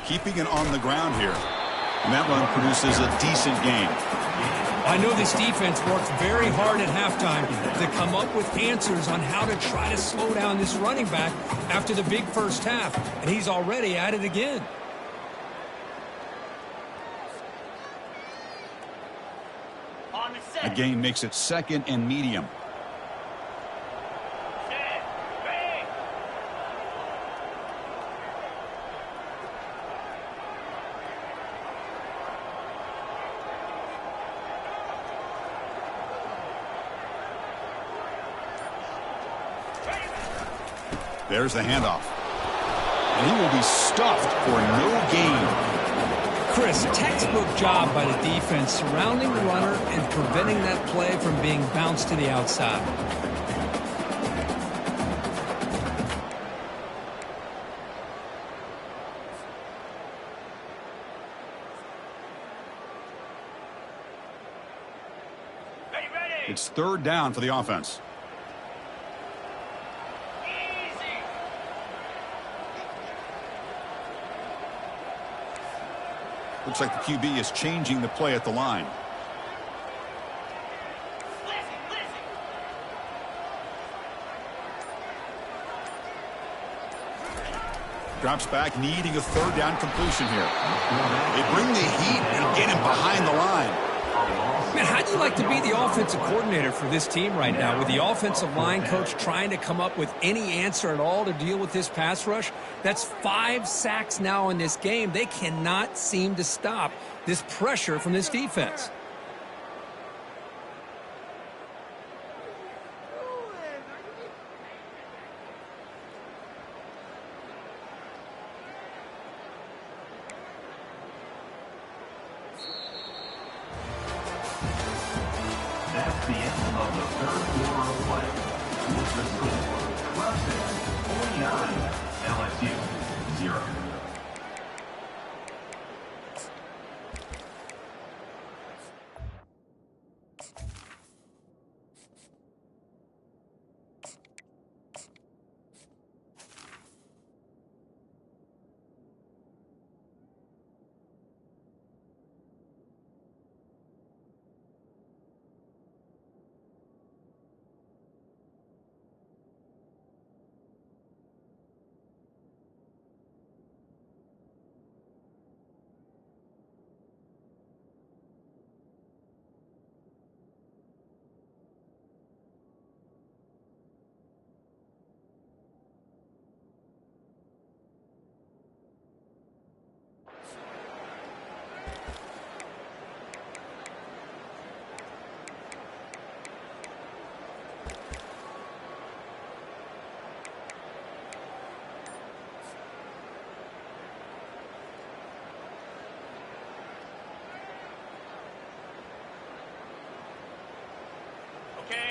Keeping it on the ground here. And that one produces a decent gain. I know this defense worked very hard at halftime to come up with answers on how to try to slow down this running back after the big first half, and he's already at it again. A gain makes it 2nd and medium. There's the handoff. And he will be stuffed for no gain. Chris, textbook job by the defense surrounding the runner and preventing that play from being bounced to the outside. Ready. It's third down for the offense. Easy. Looks like the QB is changing the play at the line. Listen. Drops back, needing a third down completion here. They bring the heat and get him behind the line. Man, how do you like to be the offensive coordinator for this team right now with the offensive line coach trying to come up with any answer at all to deal with this pass rush? That's 5 sacks now in this game. They cannot seem to stop this pressure from this defense. That's the end of the third quarter of play. With the score, Clemson 49, LSU 0.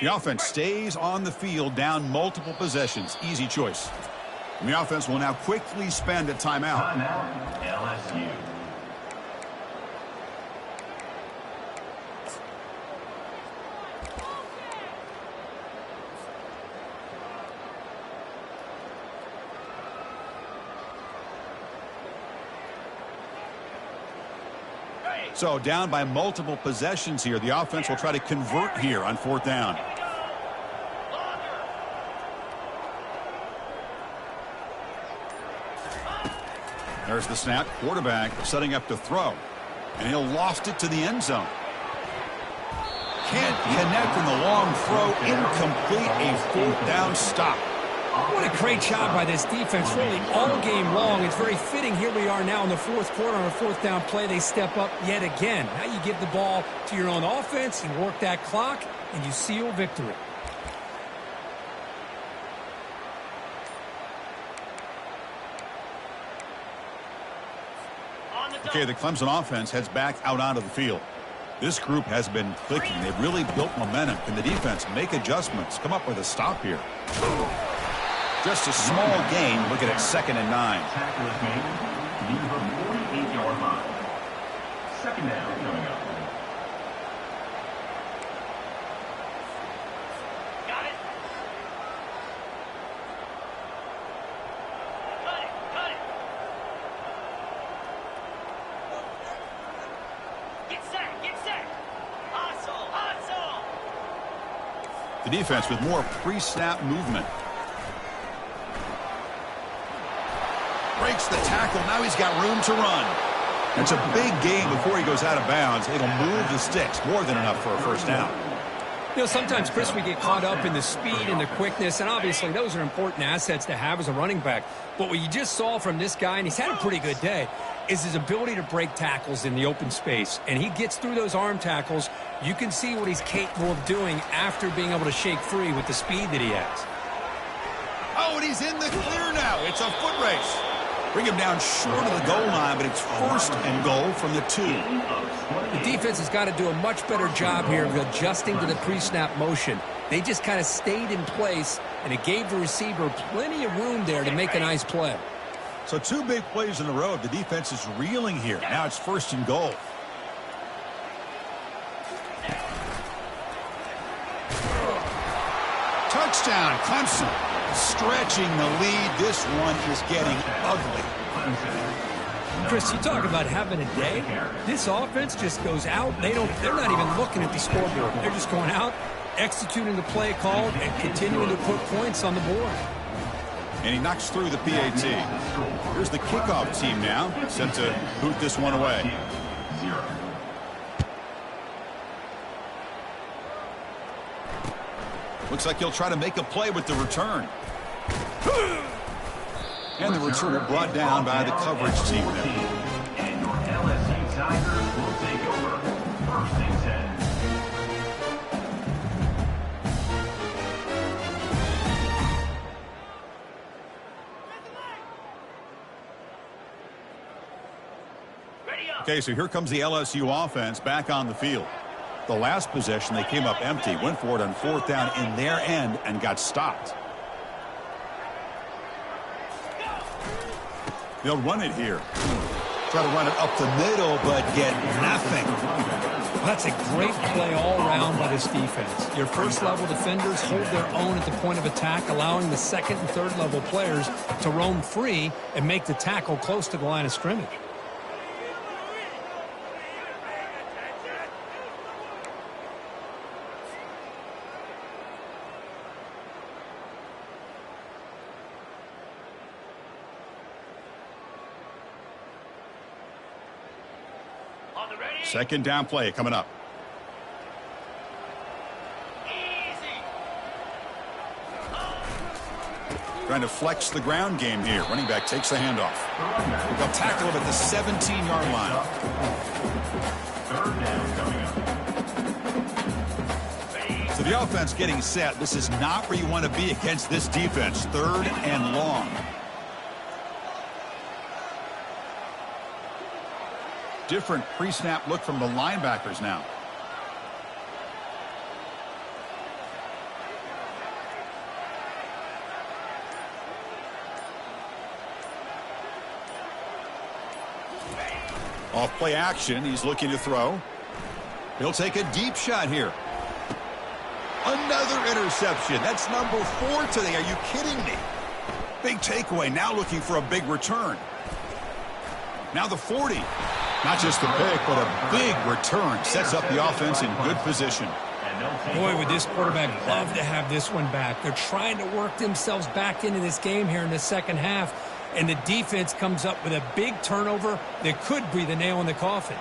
The offense stays on the field down multiple possessions. Easy choice. And the offense will now quickly spend a timeout. Timeout, LSU. So down by multiple possessions here. The offense will try to convert here on fourth down. There's the snap. Quarterback setting up to throw. And he'll lost it to the end zone. Can't connect in the long throw. Incomplete. A fourth down stop. What a great job by this defense, really all game long. It's very fitting. Here we are now in the fourth quarter on a fourth down play. They step up yet again. Now you give the ball to your own offense, you work that clock, and you seal victory. Okay, the Clemson offense heads back out onto the field. This group has been clicking. They've really built momentum. Can the defense make adjustments? Come up with a stop here. Just a small gain. Look at it, 2nd and 9. Tackle is made near the 48-yard line. 2nd down coming up. Got it. Cut it. Get set. Hustle. The defense with more pre-snap movement. Breaks the tackle. Now he's got room to run. It's a big gain before he goes out of bounds. It'll move the sticks. More than enough for a first down. You know, sometimes, Chris, we get caught up in the speed and the quickness, and obviously those are important assets to have as a running back. But what you just saw from this guy, and he's had a pretty good day, is his ability to break tackles in the open space. And he gets through those arm tackles. You can see what he's capable of doing after being able to shake free with the speed that he has. Oh, and he's in the clear now. It's a foot race. Bring him down short of the goal line, but it's first and goal from the 2. The defense has got to do a much better job here of adjusting to the pre-snap motion. They just kind of stayed in place, and it gave the receiver plenty of room there to make a nice play. So 2 big plays in a row. The defense is reeling here. Now it's first and goal. Touchdown, Clemson. Stretching the lead. This one is getting ugly. Chris, you talk about having a day. This offense just goes out. They're not even looking at the scoreboard. They're just going out, executing the play called, and continuing to put points on the board. And he knocks through the PAT. Here's the kickoff team now, set to boot this one away. Looks like he'll try to make a play with the return. And the returner brought down by the coverage team there. And your LSU Tigers will take over. First and 10. Ready up. Okay, so here comes the LSU offense back on the field. The last possession, they came up empty, went for it on 4th down in their end and got stopped. They'll run it here. Try to run it up the middle, but get nothing. That's a great play all around by this defense. Your first-level defenders hold their own at the point of attack, allowing the second and third-level players to roam free and make the tackle close to the line of scrimmage. On the ready. Second down play coming up. Easy. Trying to flex the ground game here. Running back takes the handoff. They'll tackle him at the 17-yard line. Third down coming up. So the offense getting set. This is not where you want to be against this defense. 3rd and long. Different pre-snap look from the linebackers now. Off play action. He's looking to throw. He'll take a deep shot here. Another interception. That's number 4 today. Are you kidding me? Big takeaway. Now looking for a big return. Now the 40. Not just the pick, but a big return. Sets up the offense in good position. Boy, would this quarterback love to have this one back. They're trying to work themselves back into this game here in the second half, and the defense comes up with a big turnover that could be the nail in the coffin.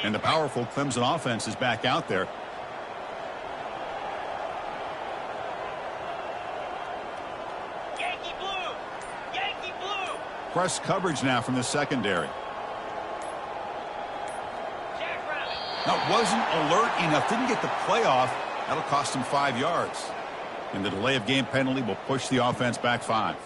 And the powerful Clemson offense is back out there. Yankee blue. Yankee blue. Press coverage now from the secondary. Jackrabbit. That wasn't alert enough. Didn't get the play off. That'll cost him 5 yards. And the delay of game penalty will push the offense back 5.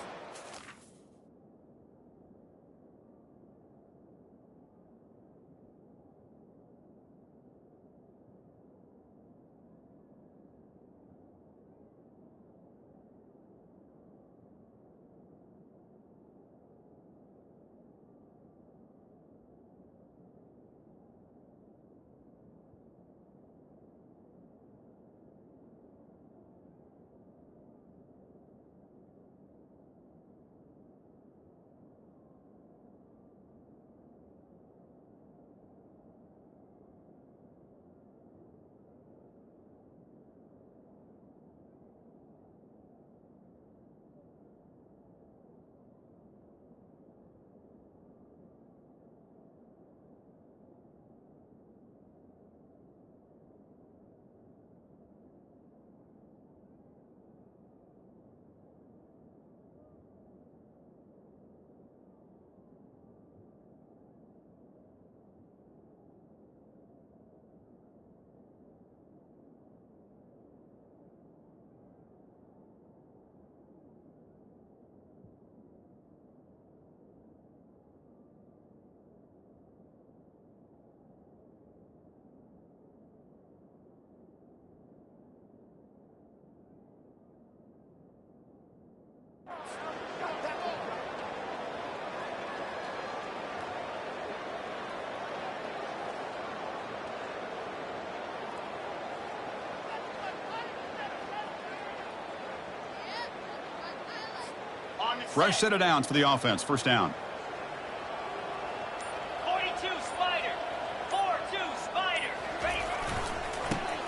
Fresh set of downs for the offense. First down. 42 Spider. 4-2 Spider. Ready.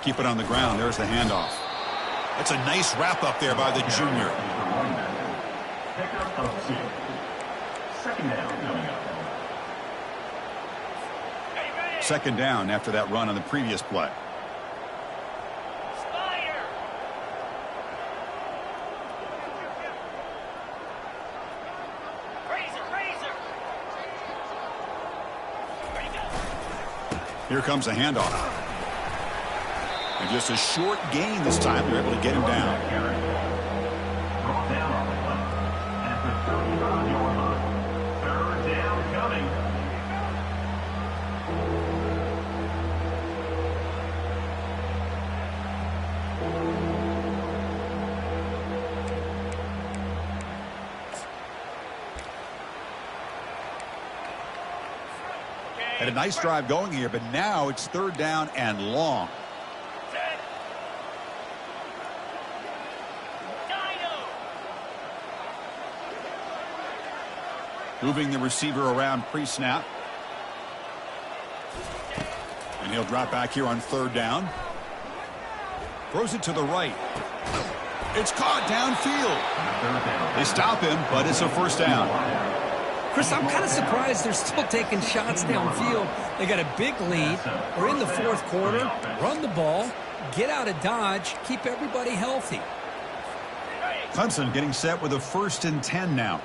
Keep it on the ground. There's the handoff. That's a nice wrap up there by the junior. Pickup of 2. Second down coming up. Ready. Second down after that run on the previous play. Spider. Razor. Ready, go. Here comes a handoff. And just a short gain this time. They're able to get him down. Brought down on the play. At the 35-yard line. Third down coming. Had a nice drive going here, but now it's third down and long. Set. Dino. Moving the receiver around pre-snap. And he'll drop back here on third down. Throws it to the right. It's caught downfield. They stop him, but it's a first down. Chris, I'm kind of surprised they're still taking shots downfield. They got a big lead. We're in the fourth quarter. Run the ball. Get out of Dodge. Keep everybody healthy. Clemson getting set with a 1st and 10 now.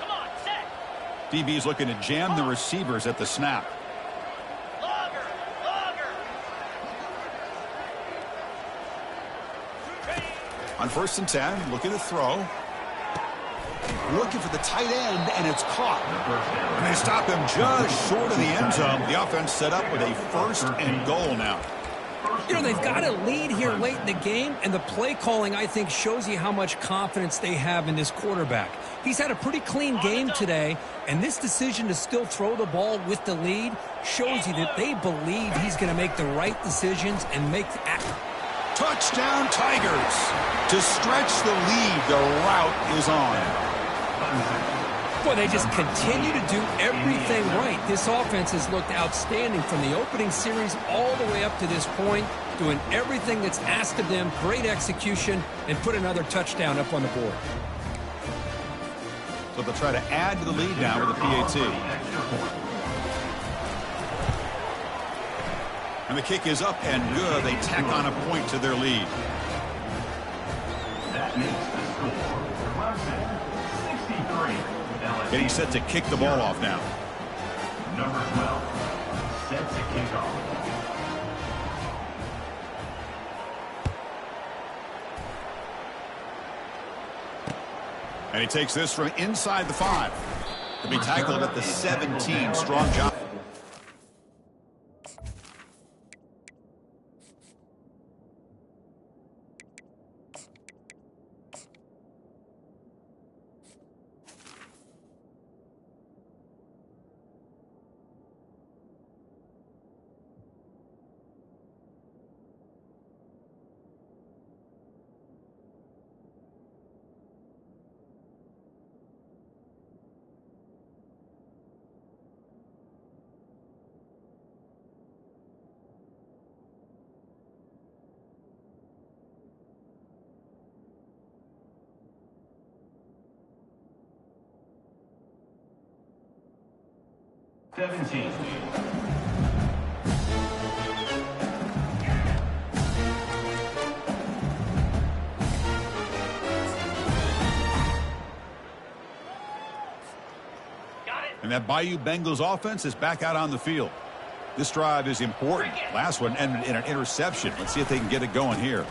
Come on, set. DB's looking to jam the receivers at the snap. Logger. Ready. On 1st and 10, looking to throw. Looking for the tight end, and it's caught. And they stop him just short of the end zone. The offense set up with a 1st and goal now. You know, they've got a lead here late in the game, and the play calling, I think, shows you how much confidence they have in this quarterback. He's had a pretty clean game today, and this decision to still throw the ball with the lead shows you that they believe he's going to make the right decisions and make the Touchdown, Tigers. To stretch the lead, the route is on. Boy, they just continue to do everything right. This offense has looked outstanding from the opening series all the way up to this point, doing everything that's asked of them, great execution, and put another touchdown up on the board. So they'll try to add to the lead now with a PAT. And the kick is up and good. They tack on a point to their lead. That makes the score. Clemson 63. LSU. Getting set to kick the ball off now. Number 12. Set to kick off. And he takes this from inside the 5. To be tackled at the 17. Strong job. And that Bayou Bengals offense is back out on the field. This drive is important. Last one ended in an interception. Let's see if they can get it going here.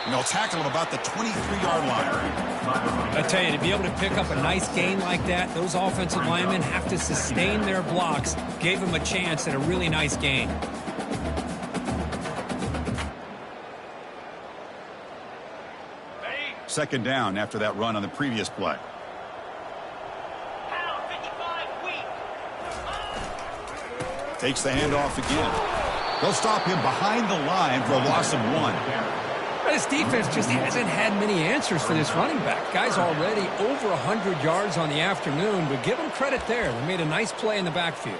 And they'll tackle him about the 23-yard line. I tell you, to be able to pick up a nice gain like that, those offensive linemen have to sustain their blocks. Gave him a chance at a really nice gain. Second down after that run on the previous play. Takes the handoff again. They'll stop him behind the line for a loss of 1. This defense just hasn't had many answers for this running back. Guy's already over 100 yards on the afternoon, but give him credit there. They made a nice play in the backfield.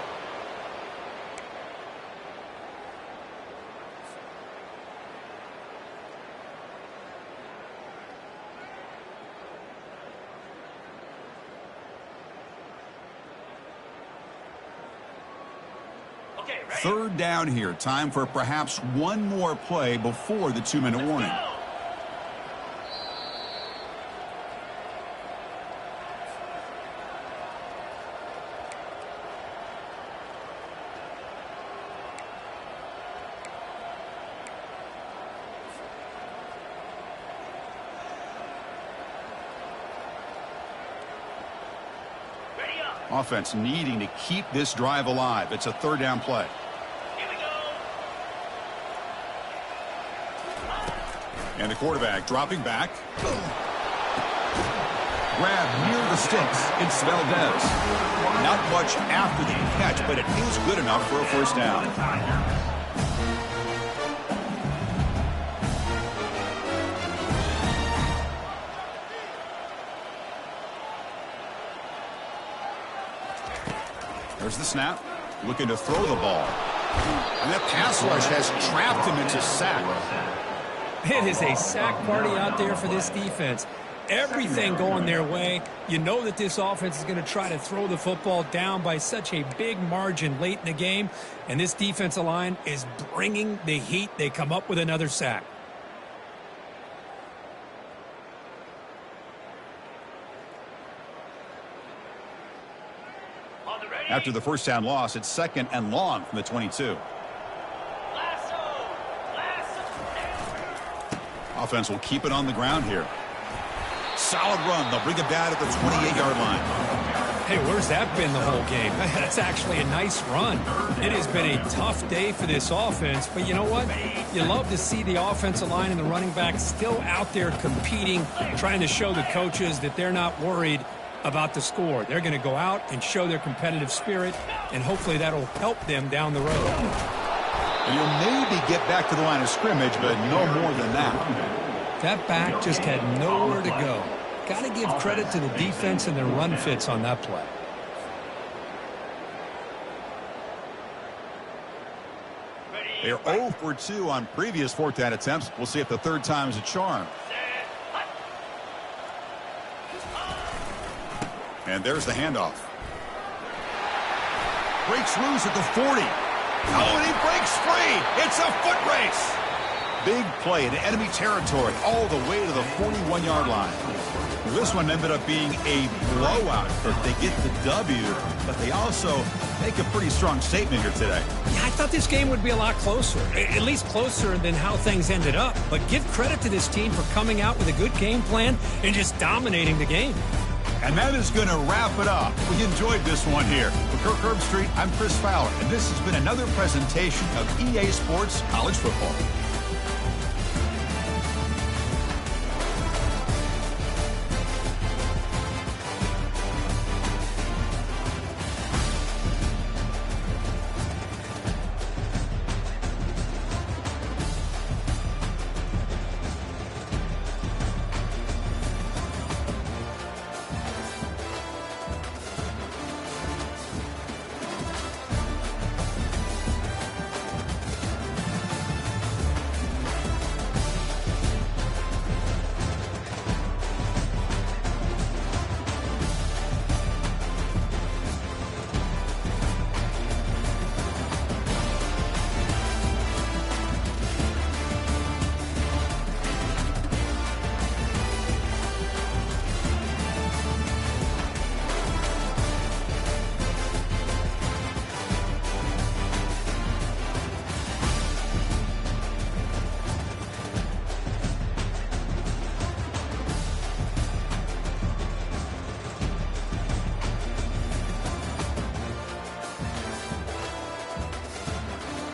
Okay, ready? Third down here. Time for perhaps one more play before the 2-minute warning. Go. Ready up. Offense needing to keep this drive alive. It's a third down play. Here we go. And the quarterback dropping back. Grab near the sticks. It's Valdez. Not much after the catch, but it is good enough for a first down. There's the snap. Looking to throw the ball. And that pass rush has trapped him into sack. It is a sack party out there for this defense. Everything going their way. You know that this offense is going to try to throw the football down by such a big margin late in the game. And this defensive line is bringing the heat. They come up with another sack. On the ready. After the first down loss, it's 2nd and long from the 22. Lasso. Lasso. Offense will keep it on the ground here. Solid run. They'll bring it down at the 28-yard line. Hey, where's that been the whole game? That's actually a nice run. It has been a tough day for this offense, but you know what? You love to see the offensive line and the running back still out there competing, trying to show the coaches that they're not worried about the score. They're going to go out and show their competitive spirit, and hopefully that'll help them down the road. And you'll maybe get back to the line of scrimmage, but no more than that. That back just had nowhere to go. Got to give credit to the defense and their run fits on that play. They're 0 for 2 on previous fourth down attempts. We'll see if the third time is a charm. And there's the handoff. Breaks loose at the 40. Oh, and he breaks free. It's a foot race. Big play into enemy territory all the way to the 41-yard line. This one ended up being a blowout, but they get the W, but they also make a pretty strong statement here today. Yeah, I thought this game would be a lot closer, at least closer than how things ended up. But give credit to this team for coming out with a good game plan and just dominating the game. And that is going to wrap it up. We enjoyed this one here. For Kirk Herbstreit, I'm Chris Fowler, and this has been another presentation of EA Sports College Football.